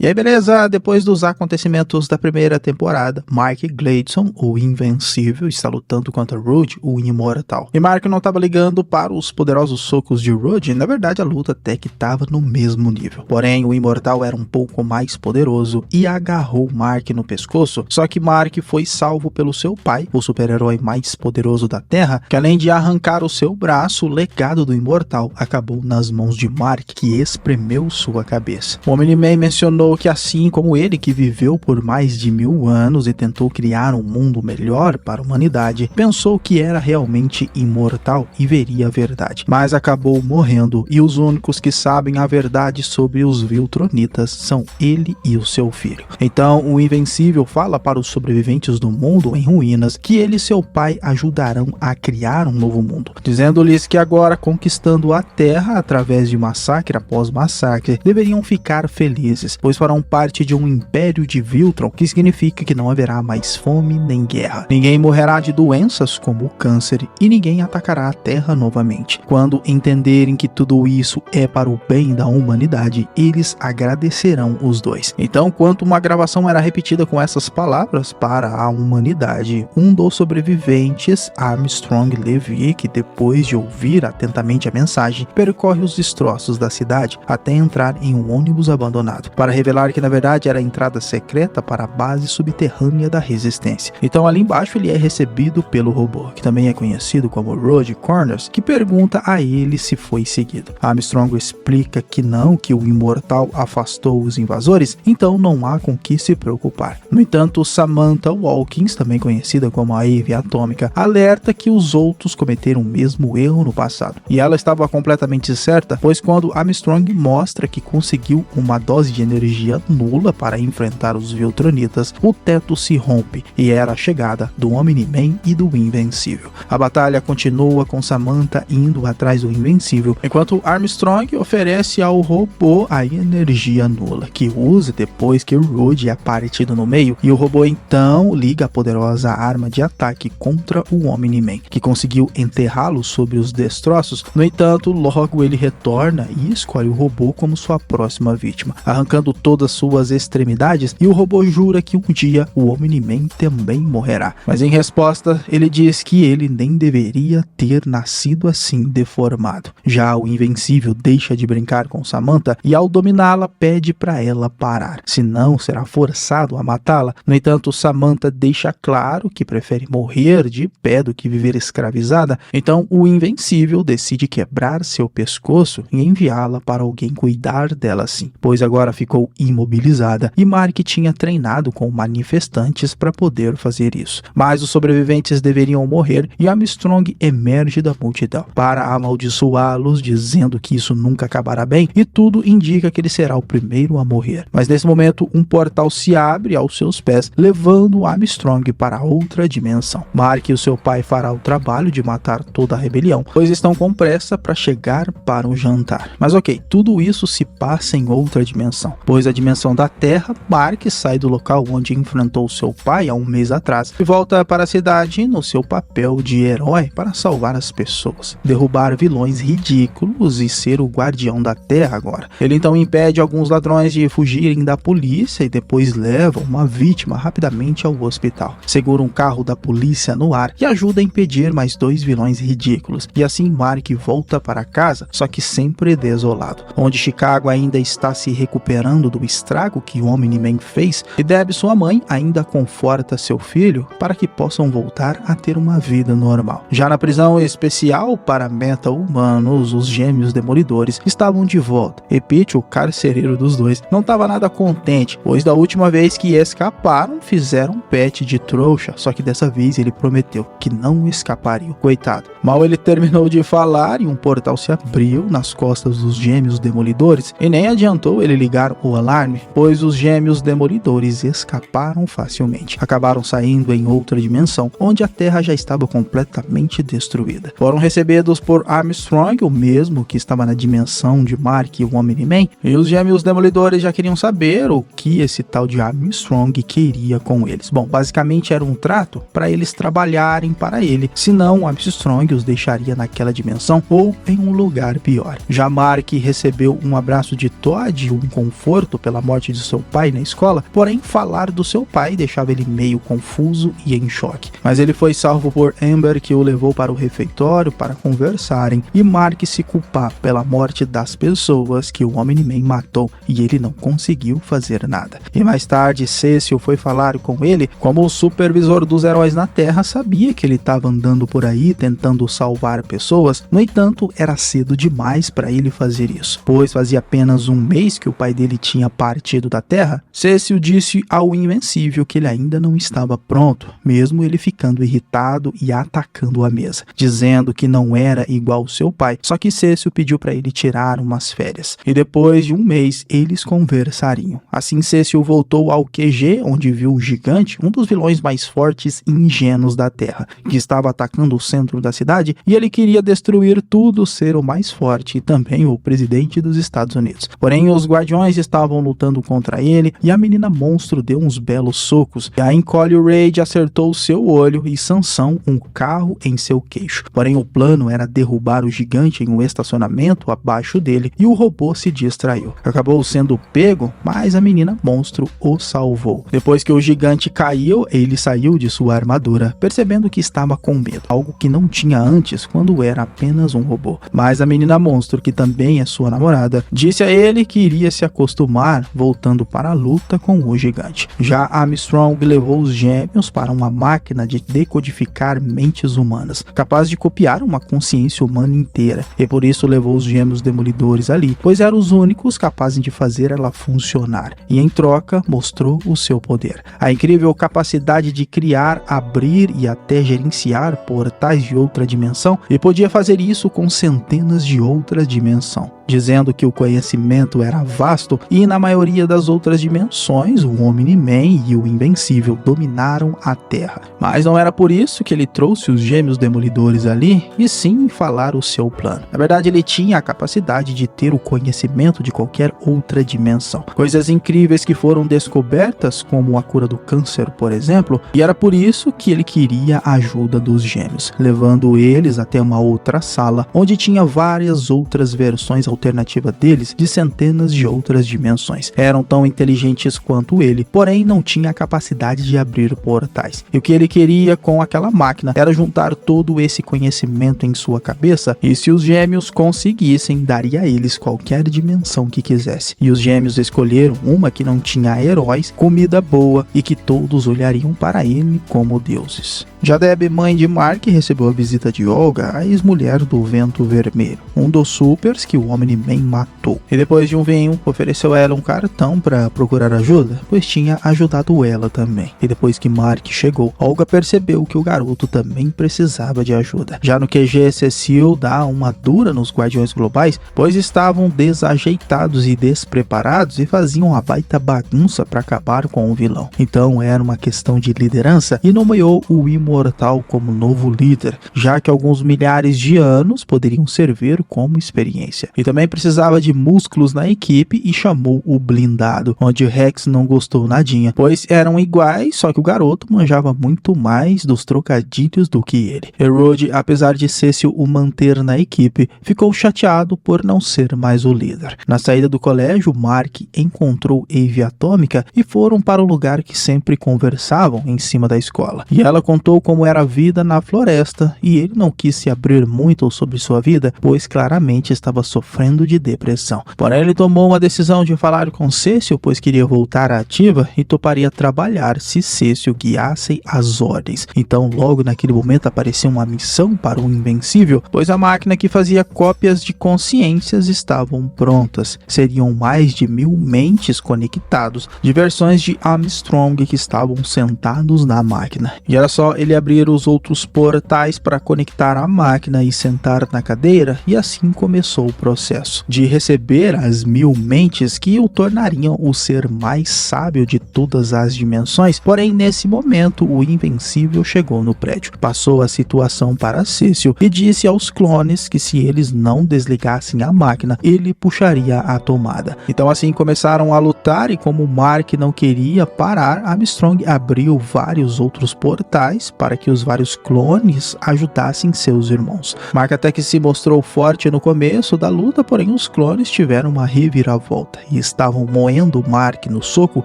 E aí, beleza? Depois dos acontecimentos da primeira temporada, Mark Gleason, o Invencível, está lutando contra Rude, o Imortal. E Mark não estava ligando para os poderosos socos de Rude, na verdade a luta até que estava no mesmo nível. Porém, o Imortal era um pouco mais poderoso e agarrou Mark no pescoço, só que Mark foi salvo pelo seu pai, o super-herói mais poderoso da Terra, que além de arrancar o seu braço, o legado do Imortal acabou nas mãos de Mark, que espremeu sua cabeça. O Omni-Man mencionou que assim como ele, que viveu por mais de 1000 anos e tentou criar um mundo melhor para a humanidade, pensou que era realmente imortal e veria a verdade, mas acabou morrendo, e os únicos que sabem a verdade sobre os Viltronitas são ele e o seu filho. Então o Invencível fala para os sobreviventes do mundo em ruínas que ele e seu pai ajudarão a criar um novo mundo, dizendo-lhes que agora, conquistando a Terra através de massacre após massacre, deveriam ficar felizes, pois farão parte de um império de Viltron, que significa que não haverá mais fome nem guerra. Ninguém morrerá de doenças como o câncer e ninguém atacará a Terra novamente. Quando entenderem que tudo isso é para o bem da humanidade, eles agradecerão os dois. Então, enquanto uma gravação era repetida com essas palavras para a humanidade, um dos sobreviventes, Armstrong Levy, que depois de ouvir atentamente a mensagem, percorre os destroços da cidade até entrar em um ônibus abandonado, para revelar que na verdade era a entrada secreta para a base subterrânea da Resistência. Então ali embaixo ele é recebido pelo robô, que também é conhecido como Road Corners, que pergunta a ele se foi seguido. Armstrong explica que não, que o Imortal afastou os invasores, então não há com que se preocupar. No entanto, Samantha Walkins, também conhecida como a Eve Atômica, alerta que os outros cometeram o mesmo erro no passado. E ela estava completamente certa, pois quando Armstrong mostra que conseguiu uma dose de energia nula para enfrentar os Viltronitas, o teto se rompe e era a chegada do Omni-Man e do Invencível. A batalha continua com Samantha indo atrás do Invencível, enquanto Armstrong oferece ao robô a energia nula, que usa depois que o Rude é partido no meio, e o robô então liga a poderosa arma de ataque contra o Omni-Man, que conseguiu enterrá-lo sobre os destroços. No entanto, logo ele retorna e escolhe o robô como sua próxima vítima, arrancando todas suas extremidades, e o robô jura que um dia o Omni-Man também morrerá. Mas em resposta, ele diz que ele nem deveria ter nascido assim deformado. Já o Invencível deixa de brincar com Samantha e ao dominá-la pede para ela parar, senão será forçado a matá-la. No entanto, Samantha deixa claro que prefere morrer de pé do que viver escravizada, então o Invencível decide quebrar seu pescoço e enviá-la para alguém cuidar dela assim, pois agora ficou imobilizada e Mark tinha treinado com manifestantes para poder fazer isso. Mas os sobreviventes deveriam morrer e Armstrong emerge da multidão para amaldiçoá-los, dizendo que isso nunca acabará bem, e tudo indica que ele será o primeiro a morrer. Mas nesse momento um portal se abre aos seus pés, levando Armstrong para outra dimensão. Mark e o seu pai fará o trabalho de matar toda a rebelião, pois estão com pressa para chegar para o jantar. Mas ok, tudo isso se passa em outra dimensão, pois a dimensão da Terra, Mark sai do local onde enfrentou seu pai há um mês atrás e volta para a cidade no seu papel de herói para salvar as pessoas, derrubar vilões ridículos e ser o guardião da Terra agora. Ele então impede alguns ladrões de fugirem da polícia e depois leva uma vítima rapidamente ao hospital. Segura um carro da polícia no ar e ajuda a impedir mais 2 vilões ridículos. E assim Mark volta para casa, só que sempre desolado, onde Chicago ainda está se recuperando do estrago que o Omni-Man fez, e Deb, sua mãe, ainda conforta seu filho para que possam voltar a ter uma vida normal. Já na prisão especial para meta-humanos, os gêmeos demolidores estavam de volta, e Pete, o carcereiro dos dois, não estava nada contente, pois da última vez que escaparam, fizeram um pet de trouxa, só que dessa vez ele prometeu que não escaparia. Coitado. Mal ele terminou de falar e um portal se abriu nas costas dos gêmeos demolidores, e nem adiantou ele ligar o alarme, pois os gêmeos demolidores escaparam facilmente. Acabaram saindo em outra dimensão, onde a Terra já estava completamente destruída. Foram recebidos por Armstrong, o mesmo que estava na dimensão de Mark e o Omni-Man, e os gêmeos demolidores já queriam saber o que esse tal de Armstrong queria com eles. Bom, basicamente era um trato para eles trabalharem para ele, senão Armstrong os deixaria naquela dimensão ou em um lugar pior. Já Mark recebeu um abraço de Todd, um conforto, morto pela morte de seu pai na escola, porém falar do seu pai deixava ele meio confuso e em choque. Mas ele foi salvo por Amber, que o levou para o refeitório para conversarem e Mark se culpar pela morte das pessoas que o Omni-Man matou, e ele não conseguiu fazer nada. E mais tarde Cecil foi falar com ele, como o supervisor dos heróis na Terra sabia que ele estava andando por aí tentando salvar pessoas. No entanto, era cedo demais para ele fazer isso, pois fazia apenas um mês que o pai dele tinha partido da Terra. Cecil disse ao Invencível que ele ainda não estava pronto, mesmo ele ficando irritado e atacando a mesa, dizendo que não era igual seu pai. Só que Cecil pediu para ele tirar umas férias, e depois de um mês eles conversariam. Assim Cecil voltou ao QG, onde viu o Gigante, um dos vilões mais fortes e ingênuos da Terra, que estava atacando o centro da cidade, e ele queria destruir tudo, ser o mais forte e também o presidente dos Estados Unidos. Porém, os Guardiões estavam lutando contra ele e a menina monstro deu uns belos socos. E a Incoli Raid acertou seu olho e Sansão um carro em seu queixo. Porém, o plano era derrubar o Gigante em um estacionamento abaixo dele e o robô se distraiu. Acabou sendo pego, mas a menina monstro o salvou. Depois que o Gigante caiu, ele saiu de sua armadura, percebendo que estava com medo, algo que não tinha antes quando era apenas um robô. Mas a menina monstro, que também é sua namorada, disse a ele que iria se acostumar voltando para a luta com o Gigante. Já Armstrong levou os gêmeos para uma máquina de decodificar mentes humanas, capaz de copiar uma consciência humana inteira, e por isso levou os gêmeos demolidores ali, pois eram os únicos capazes de fazer ela funcionar, e em troca mostrou o seu poder. A incrível capacidade de criar, abrir e até gerenciar portais de outra dimensão, e podia fazer isso com centenas de outras dimensões, dizendo que o conhecimento era vasto e na maioria das outras dimensões o Omni-Man e o Invencível dominaram a Terra. Mas não era por isso que ele trouxe os gêmeos demolidores ali, e sim falar o seu plano. Na verdade, ele tinha a capacidade de ter o conhecimento de qualquer outra dimensão. Coisas incríveis que foram descobertas, como a cura do câncer, por exemplo, e era por isso que ele queria a ajuda dos gêmeos, levando eles até uma outra sala, onde tinha várias outras versões alternativas deles de centenas de outras dimensões. Eram tão inteligentes quanto ele, porém não tinha a capacidade de abrir portais. E o que ele queria com aquela máquina era juntar todo esse conhecimento em sua cabeça, e se os gêmeos conseguissem, daria a eles qualquer dimensão que quisesse. E os gêmeos escolheram uma que não tinha heróis, comida boa e que todos olhariam para ele como deuses. Já Deb, mãe de Mark, recebeu a visita de Olga, a ex-mulher do Vento Vermelho, um dos supers que o Omni-Man matou. E depois de um vinho, ofereceu a ela um cartão para procurar ajuda, pois tinha ajudado ela também. E depois que Mark chegou, Olga percebeu que o garoto também precisava de ajuda. Já no QG, Cecil dá uma dura nos Guardiões Globais, pois estavam desajeitados e despreparados e faziam uma baita bagunça para acabar com o vilão. Então era uma questão de liderança e nomeou o Imortal como novo líder, já que alguns milhares de anos poderiam servir como experiência. E também precisava de músculos na equipe e chamou o Blindado, onde Rex não gostou nadinha, pois eram iguais, só que o garoto manjava muito mais dos trocadilhos do que ele. Rude, apesar de Cecil o manter na equipe, ficou chateado por não ser mais o líder. Na saída do colégio, Mark encontrou Eve Atômica e foram para o lugar que sempre conversavam em cima da escola. E ela contou como era a vida na floresta, e ele não quis se abrir muito sobre sua vida, pois claramente estava sofrendo de depressão. Porém, ele tomou uma decisão de falar com Cecil, pois queria voltar à ativa e toparia trabalhar se Cecil guiasse as ordens. Então, logo naquele momento apareceu uma missão para o Invencível, pois a máquina que fazia cópias de consciências estavam prontas. Seriam mais de 1000 mentes conectados de versões de Armstrong que estavam sentados na máquina. E era só ele abrir os outros portais para conectar a máquina e sentar na cadeira, e assim começou o processo de receber as 1000 mentes que o tornariam o ser mais sábio de todas as dimensões. Porém, nesse momento, o Invencível chegou no prédio, passou a situação para Cecil e disse aos clones que se eles não desligassem a máquina, ele puxaria a tomada. Então assim começaram a lutar, e como Mark não queria parar, Armstrong abriu vários outros portais para que os vários clones ajudassem seus irmãos. Mark até que se mostrou forte no começo da luta, luta, porém os clones tiveram uma reviravolta e estavam moendo Mark no soco,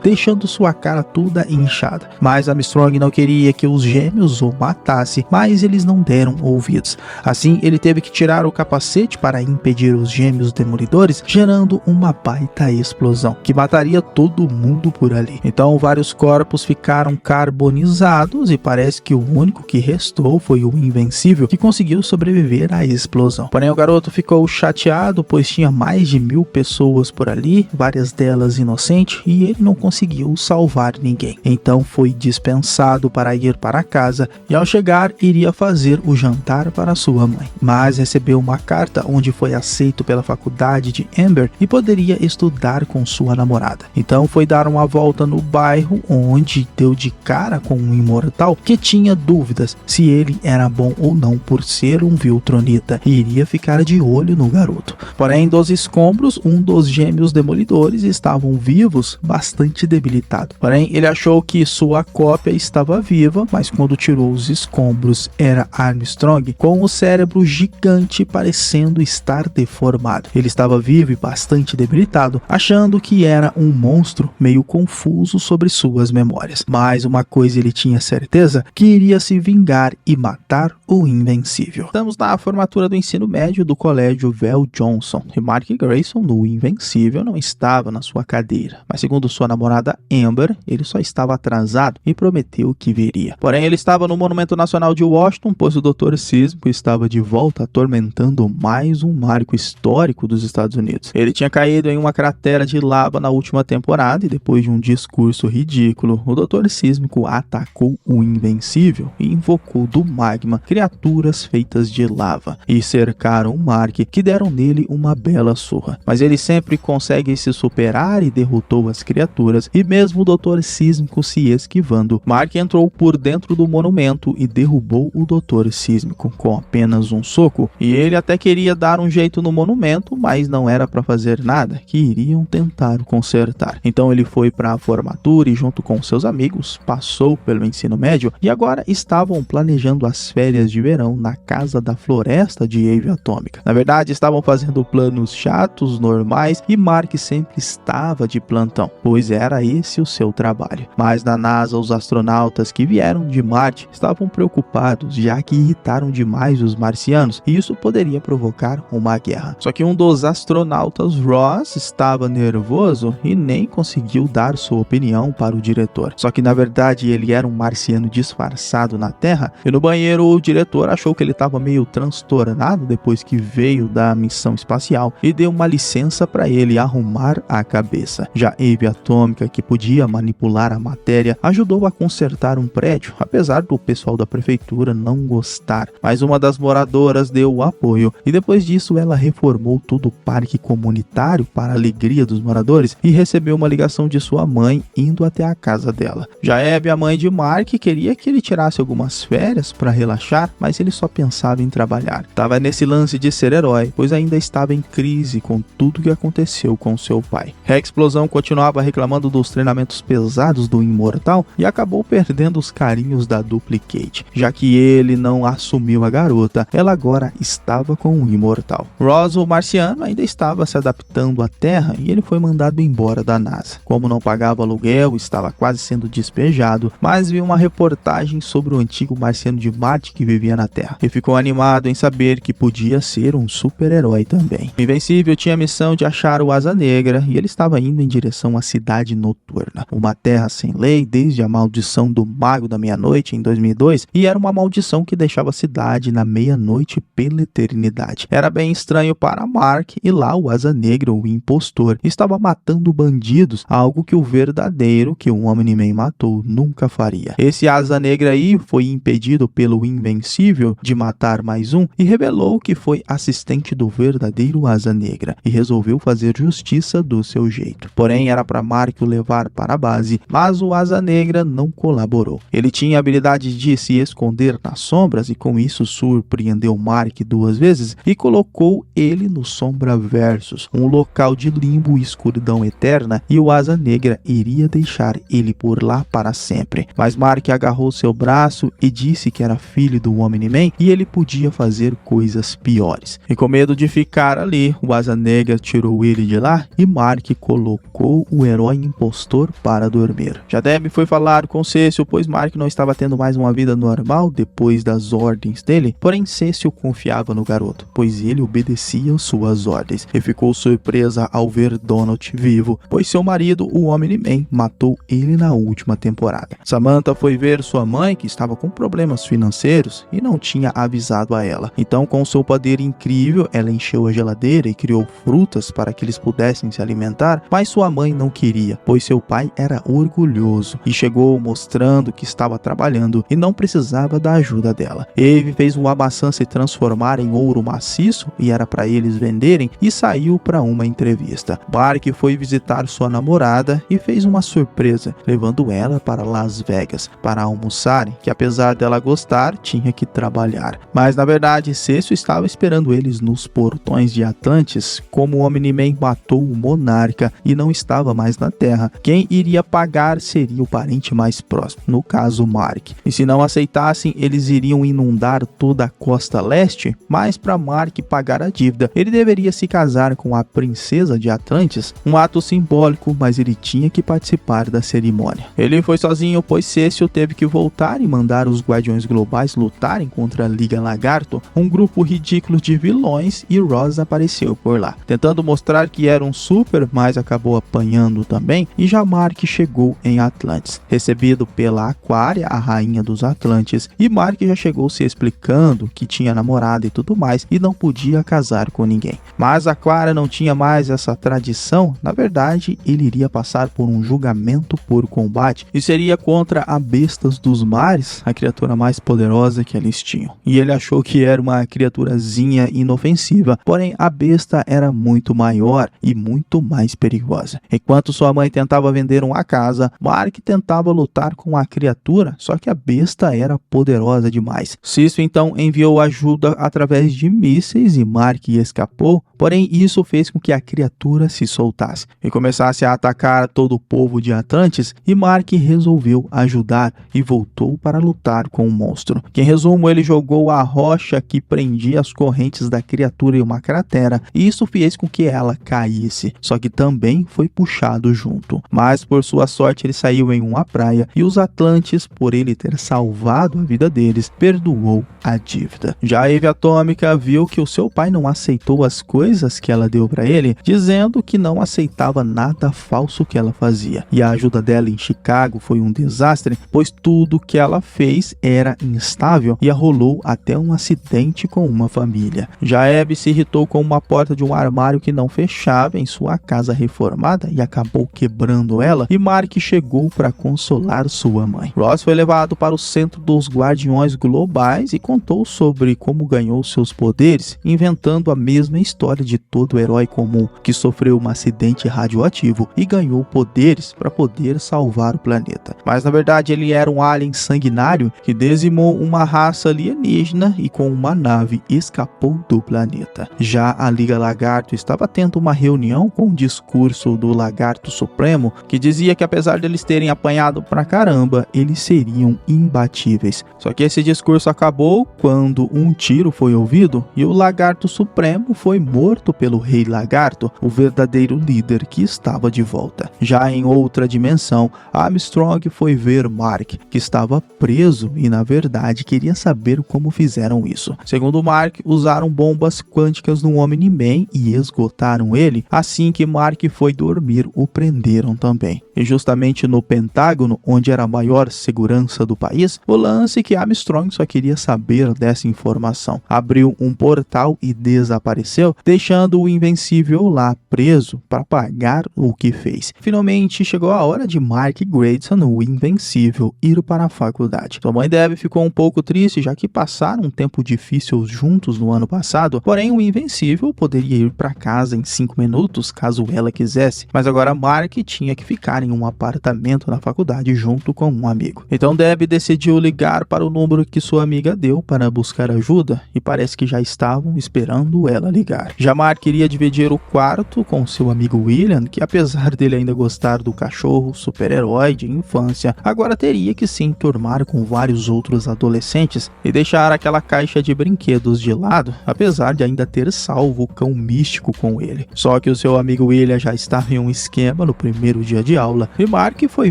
deixando sua cara toda inchada. Mas Armstrong não queria que os gêmeos o matassem, mas eles não deram ouvidos. Assim, ele teve que tirar o capacete para impedir os gêmeos demolidores, gerando uma baita explosão, que mataria todo mundo por ali. Então, vários corpos ficaram carbonizados e parece que o único que restou foi o Invencível, que conseguiu sobreviver à explosão. Porém, o garoto ficou chateado, pois tinha mais de 1000 pessoas por ali, várias delas inocentes, e ele não conseguiu salvar ninguém. Então, foi dispensado para ir para casa e, ao chegar, iria fazer o jantar para sua mãe. Mas recebeu uma carta onde foi aceito pela faculdade de Amber e poderia estudar com sua namorada. Então, foi dar uma volta no bairro, onde deu de cara com um imortal que tinha dúvidas se ele era bom ou não por ser um Viltronita e iria ficar de olho no garoto. Porém, dos escombros, um dos gêmeos demolidores estavam vivos, bastante debilitado. Porém, ele achou que sua cópia estava viva, mas quando tirou os escombros era Armstrong com o cérebro gigante parecendo estar deformado. Ele estava vivo e bastante debilitado, achando que era um monstro, meio confuso sobre suas memórias. Mas uma coisa ele tinha certeza, que iria se vingar e matar o Invencível. Estamos na formatura do ensino médio do colégio Vel Johnson, e Mark Grayson, do Invencível, não estava na sua cadeira, mas segundo sua namorada Amber, ele só estava atrasado e prometeu que viria. Porém, ele estava no Monumento Nacional de Washington, pois o Dr. Sísmico estava de volta atormentando mais um marco histórico dos Estados Unidos. Ele tinha caído em uma cratera de lava na última temporada e depois de um discurso ridículo, o Dr. Sísmico atacou o Invencível e invocou do magma criaturas feitas de lava e cercaram Mark, que deram nele uma bela surra. Mas ele sempre consegue se superar e derrotou as criaturas, e mesmo o Dr. Sísmico se esquivando, Mark entrou por dentro do monumento e derrubou o Dr. Sísmico com apenas um soco, e ele até queria dar um jeito no monumento, mas não era para fazer nada, que iriam tentar consertar. Então ele foi para a formatura e junto com seus amigos passou pelo ensino médio e agora estavam planejando as férias de verão na casa da floresta de Eve Atômica. Na verdade, estavam fazendo planos chatos, normais, e Mark sempre estava de plantão, pois era esse o seu trabalho. Mas na NASA, os astronautas que vieram de Marte estavam preocupados, já que irritaram demais os marcianos, e isso poderia provocar uma guerra. Só que um dos astronautas, Ross, estava nervoso e nem conseguiu dar sua opinião para o diretor. Só que na verdade ele era um marciano disfarçado na Terra, e no banheiro o diretor achou que ele estava meio transtornado depois que veio da missão espacial e deu uma licença para ele arrumar a cabeça. Já Eve Atômica, que podia manipular a matéria, ajudou a consertar um prédio, apesar do pessoal da prefeitura não gostar. Mas uma das moradoras deu o apoio e depois disso ela reformou todo o parque comunitário para a alegria dos moradores e recebeu uma ligação de sua mãe indo até a casa dela. Já Abby, a mãe de Mark, queria que ele tirasse algumas férias para relaxar, mas ele só pensava em trabalhar. Estava nesse lance de ser herói, pois ainda estava em crise com tudo que aconteceu com seu pai. A explosão continuava reclamando dos treinamentos pesados do Imortal e acabou perdendo os carinhos da Duplicate, já que ele não assumiu a garota, ela agora estava com o Imortal. Ross, o marciano, ainda estava se adaptando à Terra e ele foi mandado embora da NASA. Como não pagava aluguel, estava quase sendo despejado, mas viu uma reportagem sobre o antigo marciano de Marte que vivia na Terra e ficou animado em saber que podia ser um super-herói também. O Invencível tinha a missão de achar o Asa Negra e ele estava indo em direção à Cidade Noturna, uma terra sem lei desde a maldição do Mago da Meia-Noite em 2002, e era uma maldição que deixava a cidade na meia-noite pela eternidade. Era bem estranho para Mark, e lá o Asa Negra, o impostor, estava matando bandidos, algo que o verdadeiro, que o Omni-Man matou, nunca faria. Esse Asa Negra aí foi impedido pelo Invencível de matar mais um e revelou que foi assistente do verdadeiro Asa Negra e resolveu fazer justiça do seu jeito. Porém, era para Mark o levar para a base, mas o Asa Negra não colaborou. Ele tinha a habilidade de se esconder nas sombras e com isso surpreendeu Mark 2 vezes e colocou ele no Sombra Versus, um local de limbo e escuridão eterna, e o Asa Negra iria deixar ele por lá para sempre. Mas Mark agarrou seu braço e disse que era filho do Omni-Man e ele podia fazer coisas piores. E com medo de ficar cara ali, o Asa Negra tirou ele de lá e Mark colocou o herói impostor para dormir. Já Debbie foi falar com Cecil, pois Mark não estava tendo mais uma vida normal depois das ordens dele, porém Cecil confiava no garoto, pois ele obedecia suas ordens, e ficou surpresa ao ver Donald vivo, pois seu marido, o Omni-Man, matou ele na última temporada. Samantha foi ver sua mãe, que estava com problemas financeiros e não tinha avisado a ela. Então, com seu poder incrível, ela encheu a geladeira e criou frutas para que eles pudessem se alimentar, mas sua mãe não queria, pois seu pai era orgulhoso e chegou mostrando que estava trabalhando e não precisava da ajuda dela. Eve fez uma maçã se transformar em ouro maciço e era para eles venderem e saiu para uma entrevista. Mark foi visitar sua namorada e fez uma surpresa, levando ela para Las Vegas para almoçarem, que apesar dela gostar, tinha que trabalhar. Mas na verdade, Cecil estava esperando eles nos portões de Atlantis, como o Omni-Man matou o Monarca e não estava mais na Terra. Quem iria pagar seria o parente mais próximo, no caso Mark. E se não aceitassem, eles iriam inundar toda a costa leste, mas para Mark pagar a dívida, ele deveria se casar com a princesa de Atlantis, um ato simbólico, mas ele tinha que participar da cerimônia. Ele foi sozinho, pois Cecil teve que voltar e mandar os Guardiões Globais lutarem contra a Liga Lagarto, um grupo ridículo de vilões, e Ross apareceu por lá, tentando mostrar que era um super, mas acabou apanhando também, e já Mark chegou em Atlantis, recebido pela Aquaria, a rainha dos Atlantes, e Mark já chegou se explicando que tinha namorada e tudo mais, e não podia casar com ninguém. Mas Aquaria não tinha mais essa tradição, na verdade ele iria passar por um julgamento por combate, e seria contra a Bestas dos Mares, a criatura mais poderosa que eles tinham. E ele achou que era uma criaturazinha inofensiva, porém a besta era muito maior e muito mais perigosa. Enquanto sua mãe tentava vender uma casa, Mark tentava lutar com a criatura, só que a besta era poderosa demais. Cecil então enviou ajuda através de mísseis e Mark escapou, porém isso fez com que a criatura se soltasse e começasse a atacar todo o povo de Atlantis, e Mark resolveu ajudar e voltou para lutar com o monstro, que em resumo ele jogou a rocha que prendia as correntes da criatura em uma cratera, e isso fez com que ela caísse, só que também foi puxado junto. Mas por sua sorte ele saiu em uma praia, e os Atlantes, por ele ter salvado a vida deles, perdoou a dívida. Já a Eve Atômica viu que o seu pai não aceitou as coisas que ela deu para ele, dizendo que não aceitava nada falso que ela fazia, e a ajuda dela em Chicago foi um desastre, pois tudo que ela fez era instável e rolou até um acidente com uma família. Já Abby se irritou com uma porta de um armário que não fechava em sua casa reformada e acabou quebrando ela, e Mark chegou para consolar sua mãe. Ross foi levado para o centro dos Guardiões Globais e contou sobre como ganhou seus poderes, inventando a mesma história de todo herói comum que sofreu um acidente radioativo e ganhou poderes para poder salvar o planeta. Mas na verdade ele era um alien sanguinário que dizimou uma raça alienígena e com uma nave escapou do planeta. Já a Liga Lagarto estava tendo uma reunião com o discurso do Lagarto Supremo, que dizia que apesar deles terem apanhado pra caramba, eles seriam imbatíveis. Só que esse discurso acabou quando um tiro foi ouvido e o Lagarto Supremo foi morto pelo Rei Lagarto, o verdadeiro líder que estava de volta. Já em outra dimensão, Armstrong foi ver Mark, que estava preso e na verdade queria saber como fizeram isso. Segundo Mark, usaram bombas quânticas no Omni-Man e esgotaram ele. Assim que Mark foi dormir, o prenderam também. E justamente no Pentágono, onde era a maior segurança do país, o lance que Armstrong só queria saber dessa informação. Abriu um portal e desapareceu, deixando o Invencível lá preso para pagar o que fez. Finalmente chegou a hora de Mark Grayson, o Invencível, ir para a faculdade. Sua mãe Debbie ficou um pouco triste, já que passaram um tempo difícil juntos no ano passado, porém o Invencível poderia ir para casa em 5 minutos, caso ela quisesse, mas agora Mark tinha que ficar em um apartamento na faculdade junto com um amigo. Então Debbie decidiu ligar para o número que sua amiga deu para buscar ajuda e parece que já estavam esperando ela ligar. Já Mark iria dividir o quarto com seu amigo William, que apesar dele ainda gostar do cachorro super-herói de infância, agora teria que se enturmar com vários outros adolescentes e deixar aquela caixa de brinquedos de lado, apesar de ainda ter salvo o cão místico com ele. Só que o seu amigo William já estava em um esquema no primeiro dia de aula e Mark foi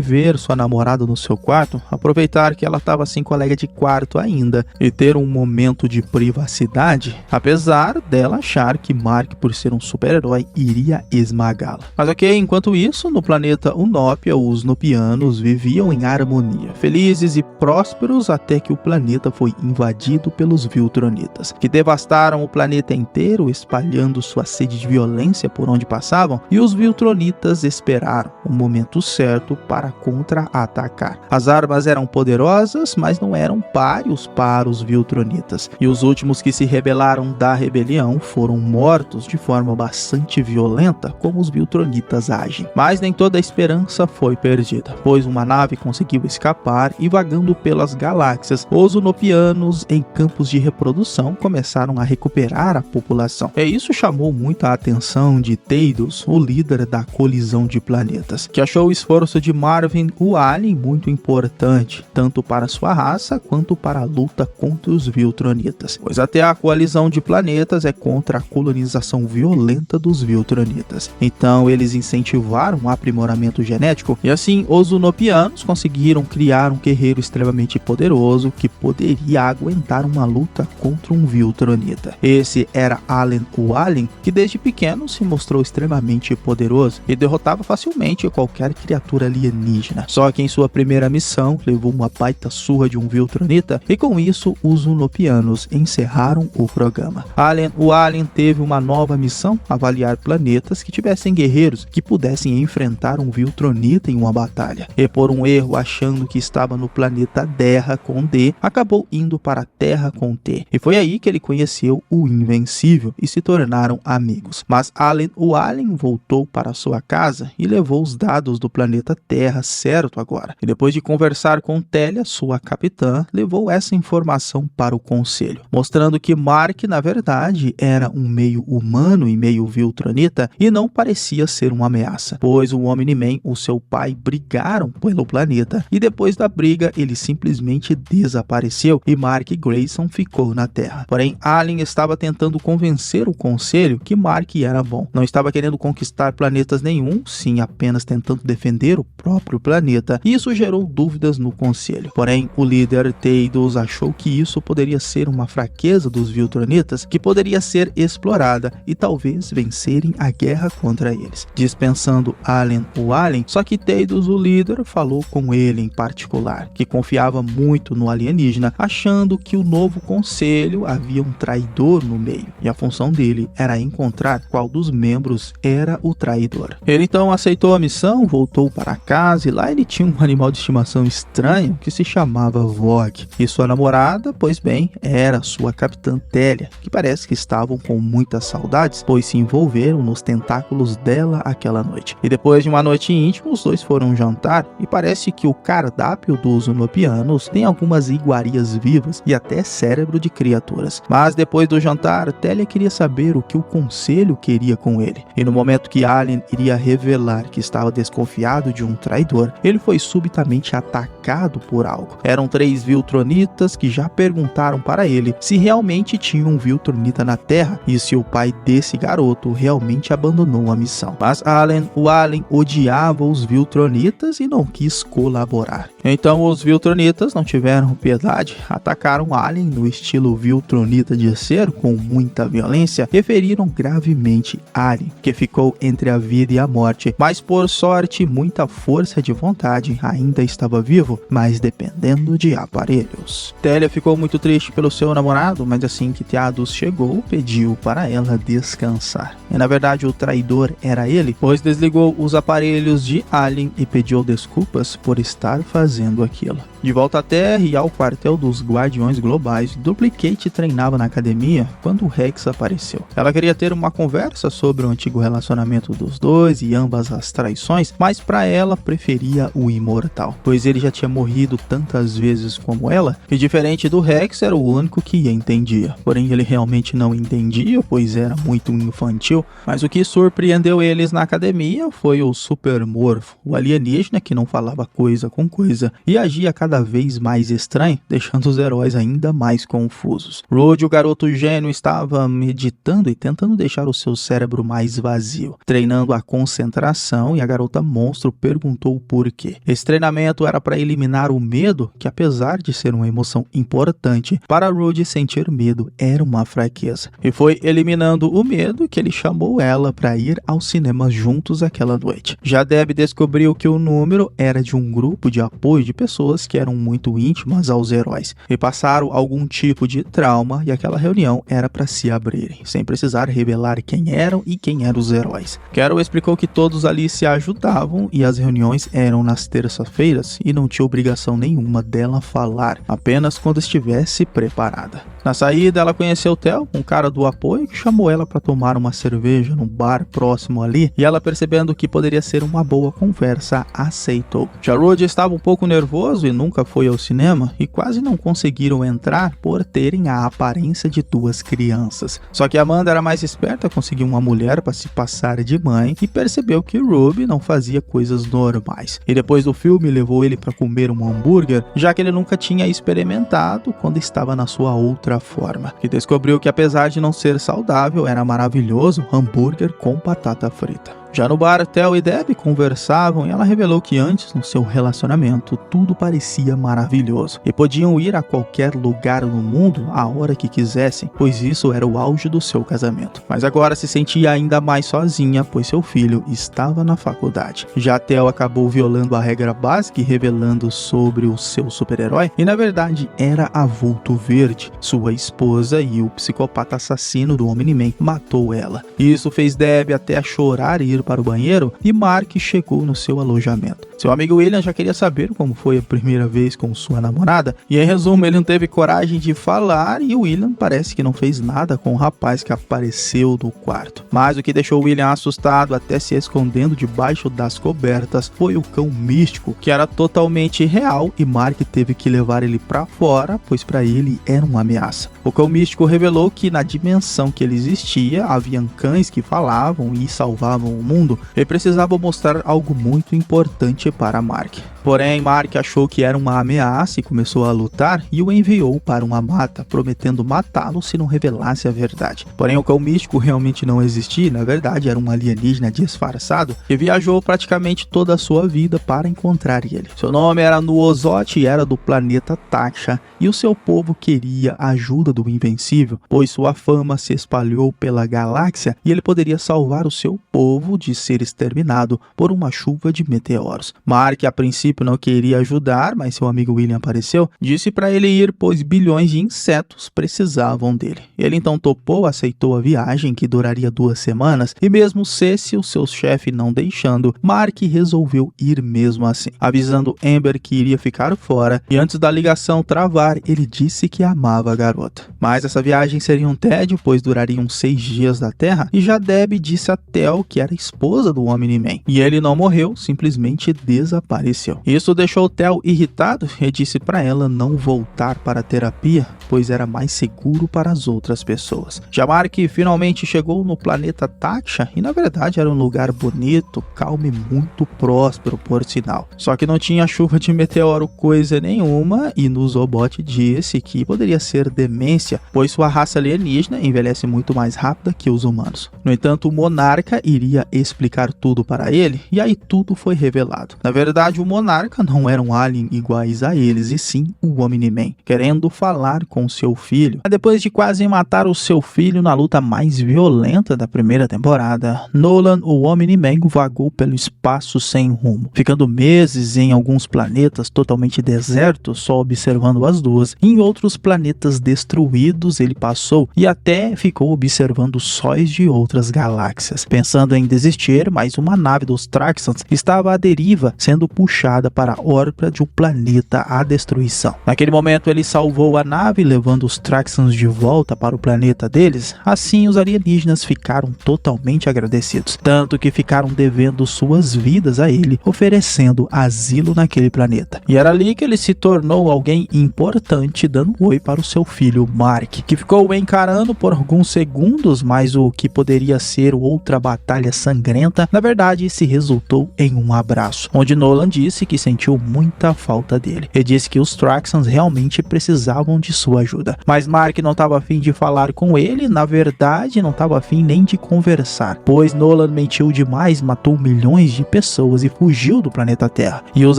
ver sua namorada no seu quarto, aproveitar que ela estava sem colega de quarto ainda e ter um momento de privacidade, apesar dela achar que Mark, por ser um super-herói, iria esmagá-la. Mas ok, enquanto isso, no planeta Unópia, os Nopianos viviam em harmonia, felizes e prósperos até que o planeta foi invadido pelos Viltronitas, que devastaram o planeta inteiro, espalhando sua sede de violência por onde passavam, e os Viltronitas esperaram o momento certo para contra-atacar. As armas eram poderosas, mas não eram páreos para os Viltronitas, e os últimos que se rebelaram da rebelião foram mortos de forma bastante violenta, como os Viltronitas agem. Mas nem toda a esperança foi perdida, pois uma nave conseguiu escapar e, vagando pelas galáxias, os Unopianos em campos de reprodução começaram a recuperar a população. E isso chamou muito a atenção de Teidos, o líder da colisão de planetas, que achou o esforço de Marvin, o alien, muito importante, tanto para sua raça quanto para a luta contra os Viltronitas, pois até a coalizão de planetas é contra a colonização violenta dos Viltronitas. Então eles incentivaram o aprimoramento genético e assim os Unopianos conseguiram criar um guerreiro extremamente poderoso que poderia aguentar uma luta contra um Viltronita. Esse era Allen o Alien, que desde pequeno se mostrou extremamente poderoso e derrotava facilmente qualquer criatura alienígena. Só que em sua primeira missão levou uma baita surra de um Viltronita e com isso os Unopianos encerraram o programa. Allen o Alien teve uma nova missão: avaliar planetas que tivessem guerreiros que pudessem enfrentar um Viltronita em uma batalha. E por um erro, achando que estava no planeta Terra com D, acabou indo para a Terra com T. E foi aí que ele conheceu o Invencível e se tornaram amigos. Mas Allen o Alien voltou para sua casa e levou os dados do planeta Terra certo agora. E depois de conversar com Télia, sua capitã, levou essa informação para o conselho, mostrando que Mark na verdade era um meio humano e meio Viltronita e não parecia ser uma ameaça, pois o Omni-Man e o seu pai brigaram pelo planeta e depois da briga ele simplesmente desapareceu e Mark Grayson ficou na Terra. Porém, Allen estava tentando convencer o conselho que Mark era bom. Não estava querendo conquistar planetas nenhum, sim apenas tentando defender o próprio planeta, e isso gerou dúvidas no conselho. Porém, o líder Teidos achou que isso poderia ser uma fraqueza dos Viltronitas que poderia ser explorada e talvez vencerem a guerra contra eles, dispensando Allen o Alien. Só que Teidos, o líder, falou com ele em particular, que confiava muito no alienígena, achando que o novo conselho havia um traidor no meio, e a função dele era encontrar qual dos membros era o traidor. Ele então aceitou a missão, voltou para casa e lá ele tinha um animal de estimação estranho que se chamava Vogue. E sua namorada, pois bem, era sua capitã Télia, que parece que estavam com muitas saudades, pois se envolveram nos tentáculos dela aquela noite. E depois de uma noite íntima, os dois foram jantar e parece que o cardápio dos Unopianos tem algumas iguarias vivas e até cérebro de criaturas. Mas depois do jantar, Télia queria saber o que o conselho queria com ele. E no momento que Allen iria revelar que estava desconfiado de um traidor, ele foi subitamente atacado por algo. Eram 3 Viltronitas que já perguntaram para ele se realmente tinha um Viltronita na Terra e se o pai desse garoto realmente abandonou a missão. Mas Allen o Alien odiava os Viltronitas e não quis colaborar. Então os Viltronitas não tiveram piedade, atacaram Allen no estilo Viltronita de ser, com muita violência, e feriram gravemente Allen, que ficou entre a vida e a morte, mas por sorte, muita força de vontade, ainda estava vivo, mas dependendo de aparelhos. Télia ficou muito triste pelo seu namorado, mas assim que Teados chegou, pediu para ela descansar. E na verdade o traidor era ele, pois desligou os aparelhos de Allen e pediu desculpas por estar fazendo aquilo. De volta à Terra e ao quartel dos Guardiões Globais, Duplicate treinava na academia quando Rex apareceu. Ela queria ter uma conversa sobre o antigo relacionamento dos dois e ambas as traições, mas para ela preferia o imortal, pois ele já tinha morrido tantas vezes como ela, que diferente do Rex era o único que entendia. Porém ele realmente não entendia, pois era muito infantil, mas o que surpreendeu eles na academia foi o Supermorfo, o alienígena que não falava coisa com coisa e agia cada vez mais estranho, deixando os heróis ainda mais confusos. Rude, o garoto gênio, estava meditando e tentando deixar o seu cérebro mais vazio, treinando a concentração, e a garota monstro perguntou o porquê. Esse treinamento era para eliminar o medo, que apesar de ser uma emoção importante, para Rude sentir medo era uma fraqueza. E foi eliminando o medo que ele chamou ela para ir ao cinema juntos aquela noite. Já Deb descobriu que o número era de um grupo de apoio de pessoas que eram muito íntimas aos heróis e passaram algum tipo de trauma, e aquela reunião era para se abrirem, sem precisar revelar quem eram e quem eram os heróis. Carol explicou que todos ali se ajudavam e as reuniões eram nas terças-feiras e não tinha obrigação nenhuma dela falar, apenas quando estivesse preparada. Na saída, ela conheceu Theo, um cara do apoio, que chamou ela para tomar uma cerveja num bar próximo ali, e ela, percebendo que poderia ser uma boa conversa, aceitou. Já Rude estava um pouco nervoso e nunca foi ao cinema, e quase não conseguiram entrar por terem a aparência de duas crianças. Só que Amanda era mais esperta, conseguiu uma mulher para se passar de mãe e percebeu que Ruby não fazia coisas normais. E depois do filme levou ele para comer um hambúrguer, já que ele nunca tinha experimentado quando estava na sua outra forma. E descobriu que apesar de não ser saudável, era maravilhoso hambúrguer com batata frita. Já no bar, Theo e Deb conversavam e ela revelou que antes, no seu relacionamento, tudo parecia maravilhoso e podiam ir a qualquer lugar no mundo a hora que quisessem, pois isso era o auge do seu casamento. Mas agora se sentia ainda mais sozinha, pois seu filho estava na faculdade. Já Theo acabou violando a regra básica e revelando sobre o seu super-herói, e na verdade era a Vulto Verde, sua esposa, e o psicopata assassino do Omni-Man matou ela. Isso fez Deb até chorar e ir para o banheiro, e Mark chegou no seu alojamento. Seu amigo William já queria saber como foi a primeira vez com sua namorada, e em resumo ele não teve coragem de falar, e o William parece que não fez nada com o rapaz que apareceu no quarto. Mas o que deixou o William assustado, até se escondendo debaixo das cobertas, foi o cão místico, que era totalmente real, e Mark teve que levar ele para fora, pois para ele era uma ameaça. O cão místico revelou que na dimensão que ele existia, haviam cães que falavam e salvavam o mundo, e precisava mostrar algo muito importante para Mark. Porém, Mark achou que era uma ameaça e começou a lutar, e o enviou para uma mata, prometendo matá-lo se não revelasse a verdade. Porém, o cão místico realmente não existia, na verdade era um alienígena disfarçado que viajou praticamente toda a sua vida para encontrar ele. Seu nome era Nuozot e era do planeta Taksha, e o seu povo queria a ajuda do Invencível, pois sua fama se espalhou pela galáxia e ele poderia salvar o seu povo de ser exterminado por uma chuva de meteoros. Mark, a princípio, não queria ajudar, mas seu amigo William apareceu, disse para ele ir, pois bilhões de insetos precisavam dele. Ele então topou, aceitou a viagem, que duraria 2 semanas, e mesmo se o seu chefe não deixando, Mark resolveu ir mesmo assim, avisando Amber que iria ficar fora, e antes da ligação travar, ele disse que amava a garota. Mas essa viagem seria um tédio, pois durariam 6 dias da Terra, e já Deb disse a Theo que era esposa do Omni-Man, e ele não morreu, simplesmente desapareceu. Isso deixou Theo irritado e disse para ela não voltar para a terapia, pois era mais seguro para as outras pessoas. Já Mark finalmente chegou no planeta Taksha, e na verdade era um lugar bonito, calmo e muito próspero, por sinal. Só que não tinha chuva de meteoro coisa nenhuma, e Nuzobot disse que poderia ser demência, pois sua raça alienígena envelhece muito mais rápida que os humanos. No entanto, o monarca iria explicar tudo para ele, e aí tudo foi revelado. Na verdade, o monarca não era um alien iguais a eles, e sim o Omni-Man, querendo falar com seu filho. Depois de quase matar o seu filho na luta mais violenta da primeira temporada, Nolan, o Omni-Man, vagou pelo espaço sem rumo, ficando meses em alguns planetas totalmente desertos, só observando as duas. Em outros planetas destruídos ele passou e até ficou observando sóis de outras galáxias, pensando em desistir, mas uma nave dos Traxxas estava à deriva, sendo puxada para a órbita de um planeta à destruição. Naquele momento ele salvou a nave, levando os Traxxons de volta para o planeta deles, assim os alienígenas ficaram totalmente agradecidos, tanto que ficaram devendo suas vidas a ele, oferecendo asilo naquele planeta. E era ali que ele se tornou alguém importante, dando oi para o seu filho Mark, que ficou o encarando por alguns segundos, mas o que poderia ser outra batalha sangrenta, na verdade se resultou em um abraço, onde Nolan disse que sentiu muita falta dele e disse que os Traxxons realmente precisavam de sua ajuda. Mas Mark não estava afim de falar com ele, na verdade não estava afim nem de conversar, pois Nolan mentiu demais, matou milhões de pessoas e fugiu do planeta Terra, e os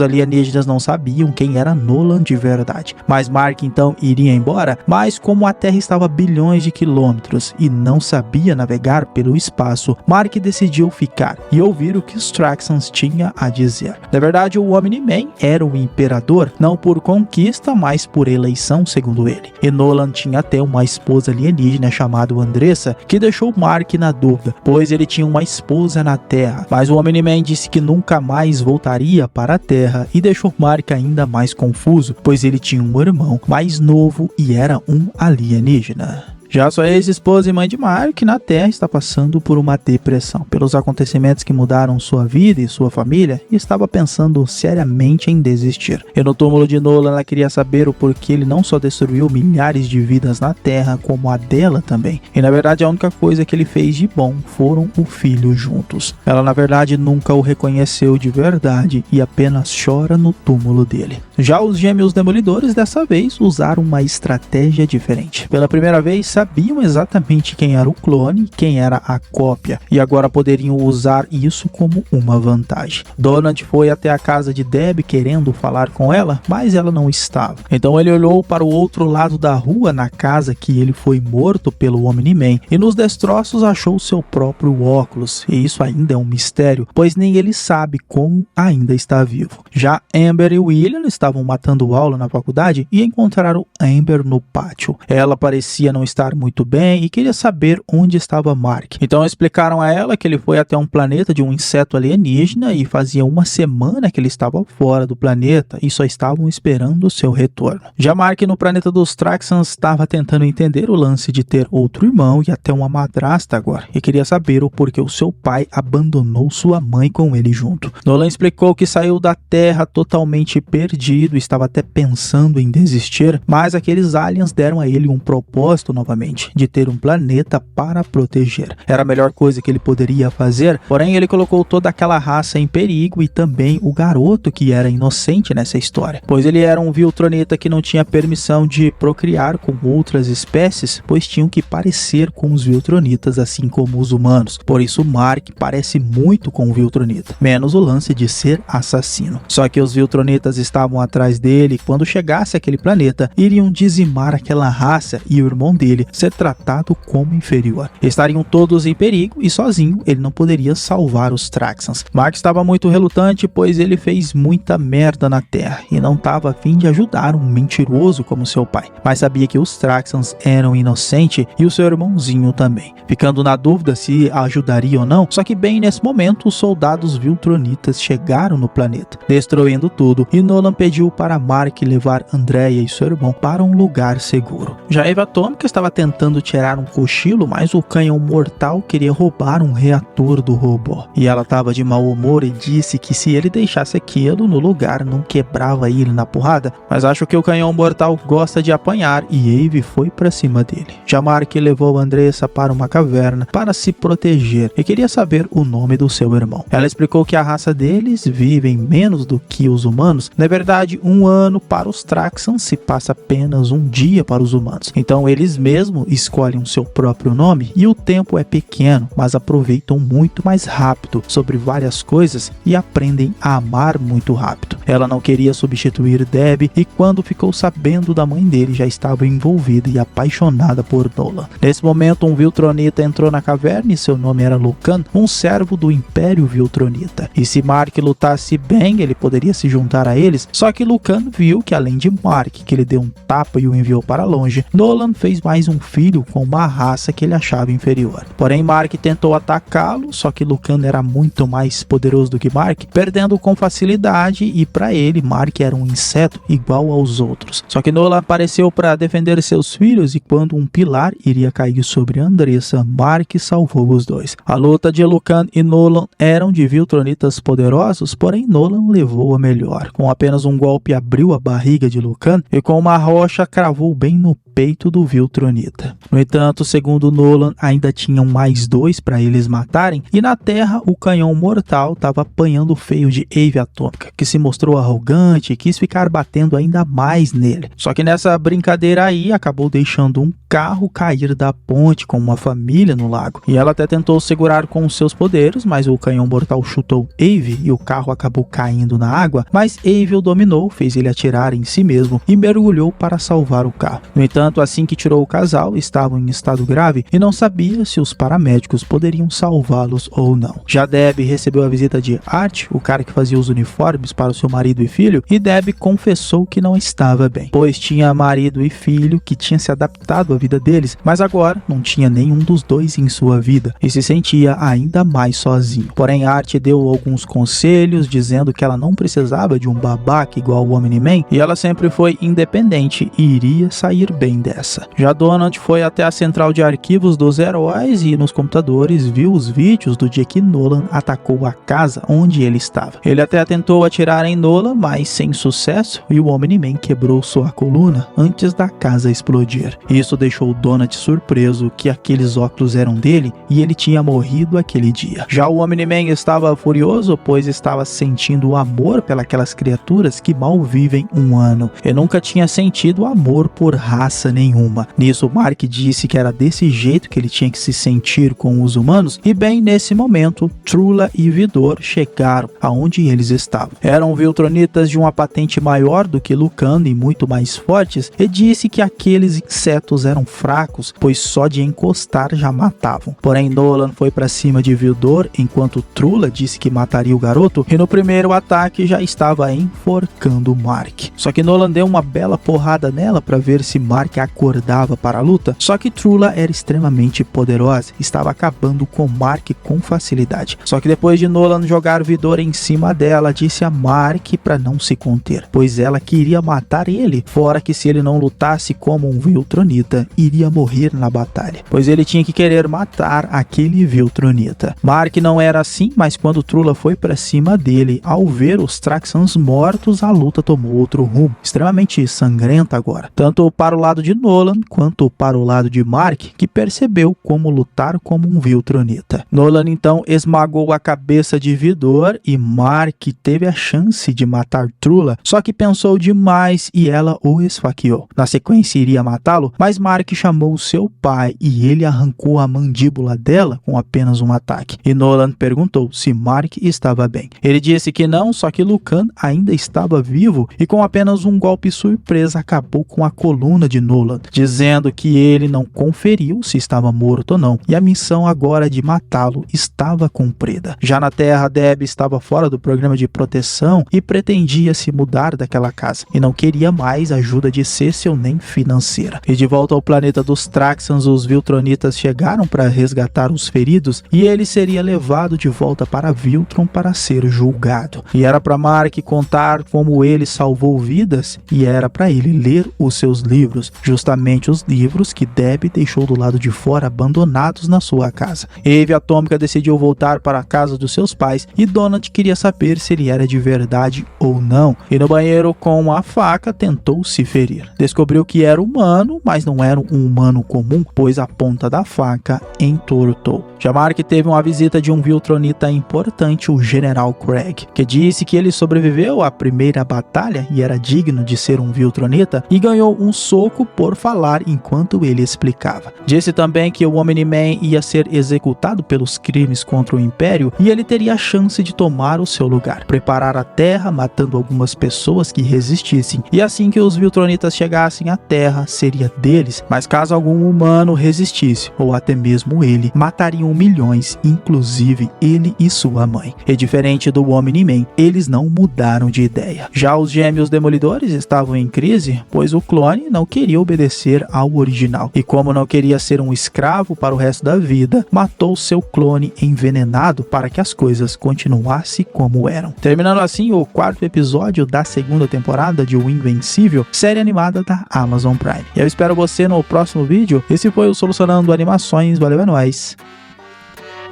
alienígenas não sabiam quem era Nolan de verdade. Mas Mark então iria embora, mas como a Terra estava a bilhões de quilômetros e não sabia navegar pelo espaço, Mark decidiu ficar e ouvir o que os Traxxons tinham a dizer. Na verdade, o Omni-Man era o imperador, não por conquista, mas por eleição, segundo ele. E Nolan tinha até uma esposa alienígena chamada Andressa, que deixou Mark na dúvida, pois ele tinha uma esposa na Terra. Mas o Omni-Man disse que nunca mais voltaria para a Terra e deixou Mark ainda mais confuso, pois ele tinha um irmão mais novo e era um alienígena. Já sua ex-esposa e mãe de Mark na Terra está passando por uma depressão pelos acontecimentos que mudaram sua vida e sua família e estava pensando seriamente em desistir. E no túmulo de Nolan ela queria saber o porquê ele não só destruiu milhares de vidas na Terra, como a dela também. E na verdade a única coisa que ele fez de bom foram o filho juntos. Ela na verdade nunca o reconheceu de verdade e apenas chora no túmulo dele. Já os gêmeos demolidores dessa vez usaram uma estratégia diferente. Pela primeira vez sabiam exatamente quem era o clone e quem era a cópia, e agora poderiam usar isso como uma vantagem. Donald foi até a casa de Deb querendo falar com ela, mas ela não estava. Então ele olhou para o outro lado da rua, na casa que ele foi morto pelo Omni-Man, e nos destroços achou seu próprio óculos, e isso ainda é um mistério, pois nem ele sabe como ainda está vivo. Já Amber e William estavam matando aula na faculdade e encontraram Amber no pátio. Ela parecia não estar muito bem e queria saber onde estava Mark. Então explicaram a ela que ele foi até um planeta de um inseto alienígena e fazia uma semana que ele estava fora do planeta e só estavam esperando o seu retorno. Já Mark no planeta dos Traxxons estava tentando entender o lance de ter outro irmão e até uma madrasta agora, e queria saber o porquê o seu pai abandonou sua mãe com ele junto. Nolan explicou que saiu da Terra totalmente perdido, estava até pensando em desistir, mas aqueles aliens deram a ele um propósito novamente, de ter um planeta para proteger. Era a melhor coisa que ele poderia fazer, porém ele colocou toda aquela raça em perigo e também o garoto que era inocente nessa história, pois ele era um Viltronita que não tinha permissão de procriar com outras espécies, pois tinham que parecer com os Viltronitas assim como os humanos. Por isso Mark parece muito com o Viltronita, menos o lance de ser assassino. Só que os Viltronitas estavam atrás dele e quando chegasse aquele planeta, iriam dizimar aquela raça e o irmão dele ser tratado como inferior. Estariam todos em perigo e sozinho ele não poderia salvar os Traxxons. Mark estava muito relutante, pois ele fez muita merda na Terra e não estava a fim de ajudar um mentiroso como seu pai, mas sabia que os Traxxons eram inocentes e o seu irmãozinho também, ficando na dúvida se ajudaria ou não. Só que bem nesse momento os soldados Viltronitas chegaram no planeta, destruindo tudo, e Nolan pediu para Mark levar Andrea e seu irmão para um lugar seguro. Já a Eva Atômica estava tentando tirar um cochilo, mas o canhão mortal queria roubar um reator do robô. E ela estava de mau humor e disse que se ele deixasse aquilo no lugar, não quebrava ele na porrada. Mas acho que o canhão mortal gosta de apanhar e Eve foi para cima dele. Já Mark levou Andressa para uma caverna para se proteger e queria saber o nome do seu irmão. Ela explicou que a raça deles vive menos do que os humanos. Na verdade, 1 ano para os Traxxons se passa apenas 1 dia para os humanos. Então eles mesmos escolhem o seu próprio nome e o tempo é pequeno, mas aproveitam muito mais rápido sobre várias coisas e aprendem a amar muito rápido. Ela não queria substituir Deb e quando ficou sabendo da mãe dele já estava envolvida e apaixonada por Nolan. Nesse momento um Viltronita entrou na caverna e seu nome era Lucan, um servo do Império Viltronita. E se Mark lutasse bem, ele poderia se juntar a eles, só que Lucan viu que além de Mark, que ele deu um tapa e o enviou para longe, Nolan fez mais um um filho com uma raça que ele achava inferior. Porém, Mark tentou atacá-lo, só que Lucan era muito mais poderoso do que Mark, perdendo com facilidade, e para ele, Mark era um inseto igual aos outros. Só que Nolan apareceu para defender seus filhos, e quando um pilar iria cair sobre Andressa, Mark salvou os dois. A luta de Lucan e Nolan eram de Viltronitas poderosos, porém Nolan levou a melhor. Com apenas um golpe abriu a barriga de Lucan e com uma rocha cravou bem no peito do Viltronita. No entanto, segundo Nolan, ainda tinham mais dois para eles matarem, e na Terra o canhão mortal estava apanhando feio de Eve Atômica, que se mostrou arrogante e quis ficar batendo ainda mais nele. Só que nessa brincadeira aí acabou deixando um carro cair da ponte com uma família no lago, e ela até tentou segurar com seus poderes, mas o canhão mortal chutou Eve e o carro acabou caindo na água, mas Eve o dominou, fez ele atirar em si mesmo e mergulhou para salvar o carro. No entanto, assim que tirou o casal, estavam em estado grave e não sabia se os paramédicos poderiam salvá-los ou não. Já Deb recebeu a visita de Art, o cara que fazia os uniformes para o seu marido e filho, e Deb confessou que não estava bem, pois tinha marido e filho que tinha se adaptado à vida deles, mas agora não tinha nenhum dos dois em sua vida e se sentia ainda mais sozinho. Porém, Art deu alguns conselhos, dizendo que ela não precisava de um babaca igual o Omni-Man, e ela sempre foi independente e iria sair bem dessa. Já Donald foi até a central de arquivos dos heróis e nos computadores viu os vídeos do dia que Nolan atacou a casa onde ele estava. Ele até tentou atirar em Nolan, mas sem sucesso, e o Omni-Man quebrou sua coluna antes da casa explodir. Isso deixou Donald surpreso que aqueles óculos eram dele e ele tinha morrido aquele dia. Já o Omni-Man estava furioso, pois estava sentindo amor pelas criaturas que mal vivem um ano. Ele nunca tinha sentido amor por raça nenhuma. Nisso, Mark disse que era desse jeito que ele tinha que se sentir com os humanos, e bem nesse momento, Trula e Vidor chegaram aonde eles estavam. Eram Viltronitas de uma patente maior do que Lucan e muito mais fortes, e disse que aqueles insetos eram fracos, pois só de encostar já matavam. Porém, Nolan foi para cima de Vidor, enquanto Trula disse que mataria o garoto, e no primeiro ataque já estava enforcando Mark. Só que Nolan deu uma bela porrada nela para ver se Mark acordava para a luta, só que Trula era extremamente poderosa, estava acabando com Mark com facilidade. Só que depois de Nolan jogar Vidor em cima dela, disse a Mark para não se conter, pois ela queria matar ele, fora que se ele não lutasse como um Viltronita, iria morrer na batalha, pois ele tinha que querer matar aquele Viltronita. Mark não era assim, mas quando Trula foi para cima dele, ao ver os Traxans mortos, a luta tomou outro rumo, extremamente sangrenta agora, tanto para o lado de Nolan quanto para o lado de Mark, que percebeu como lutar como um Viltronita. Nolan então esmagou a cabeça de Vidor e Mark teve a chance de matar Trula, só que pensou demais e ela o esfaqueou. Na sequência iria matá-lo, mas Mark chamou seu pai e ele arrancou a mandíbula dela com apenas um ataque. E Nolan perguntou se Mark estava bem. Ele disse que não, só que Lucan ainda estava vivo e com apenas um golpe surpresa acabou com a coluna de Nolan, dizendo que ele não conferiu se estava morto ou não, e a missão agora de matá-lo estava cumprida. Já na Terra, Deb estava fora do programa de proteção e pretendia se mudar daquela casa, e não queria mais ajuda de Cecil nem financeira. E de volta ao planeta dos Traxans, os Viltronitas chegaram para resgatar os feridos, e ele seria levado de volta para Viltron para ser julgado. E era para Mark contar como ele salvou vidas, e era para ele ler os seus livros, justamente os livros que Deb deixou do lado de fora abandonados na sua casa. Eve Atômica decidiu voltar para a casa dos seus pais e Donald queria saber se ele era de verdade ou não, e no banheiro com a faca tentou se ferir. Descobriu que era humano, mas não era um humano comum, pois a ponta da faca entortou. Já Mark teve uma visita de um Viltronita importante, o General Craig, que disse que ele sobreviveu à primeira batalha e era digno de ser um Viltronita, e ganhou um soco por falar enquanto ele explicava. Disse também que o Omni-Man ia ser executado pelos crimes contra o Império e ele teria a chance de tomar o seu lugar, preparar a Terra matando algumas pessoas que resistissem, e assim que os Viltronitas chegassem à Terra seria deles, mas caso algum humano resistisse, ou até mesmo ele, matariam milhões, inclusive ele e sua mãe. E diferente do Omni-Man, eles não mudaram de ideia. Já os gêmeos demolidores estavam em crise, pois o clone não queria e obedecer ao original. E como não queria ser um escravo para o resto da vida, matou seu clone envenenado para que as coisas continuassem como eram. Terminando assim o 4º episódio da 2ª temporada de O Invencível, série animada da Amazon Prime. E eu espero você no próximo vídeo. Esse foi o Solucionando Animações. Valeu, é nóis.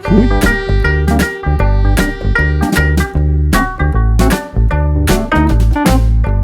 Fui.